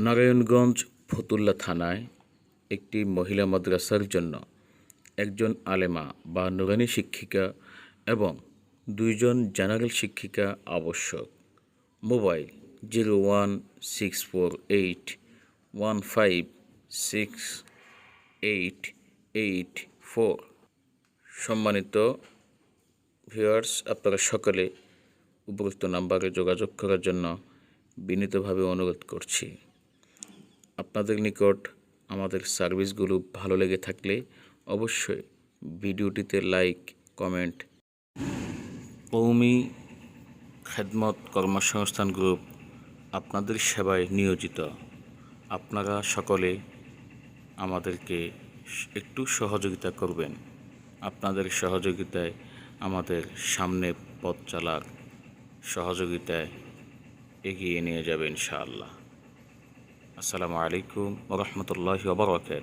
নারায়ণগঞ্জ ফতুল্লা থানায় একটি মহিলা মাদ্রাসার জন্য একজন আলেমা বা নুরানি শিক্ষিকা এবং 2 জন জেনারেল শিক্ষিকা আবশ্যক। মোবাইল 01648156884। সম্মানিত ভিউয়ার্স, আপনারা সকলে উপরোক্ত নাম্বারে যোগাযোগ করার জন্য বিনীতভাবে অনুরোধ করছি। আপনাদের নিকট আমাদের সার্ভিসগুলো ভালো লেগে থাকলে অবশ্যই ভিডিওটিতে লাইক, কমেন্ট। কওমি খেদমত কর্মসংস্থান গ্রুপ আপনাদের সেবায় নিয়োজিত। আপনারা সকলে আমাদেরকে একটু সহযোগিতা করবেন। আপনাদের সহযোগিতায় আমাদের সামনে পথ চলার সহযোগিতায় এগিয়ে নিয়ে যাবে ইনশাআল্লাহ। আসসালামু আলাইকুম ওয়া রাহমাতুল্লাহি ওয়া বারাকাতুহু।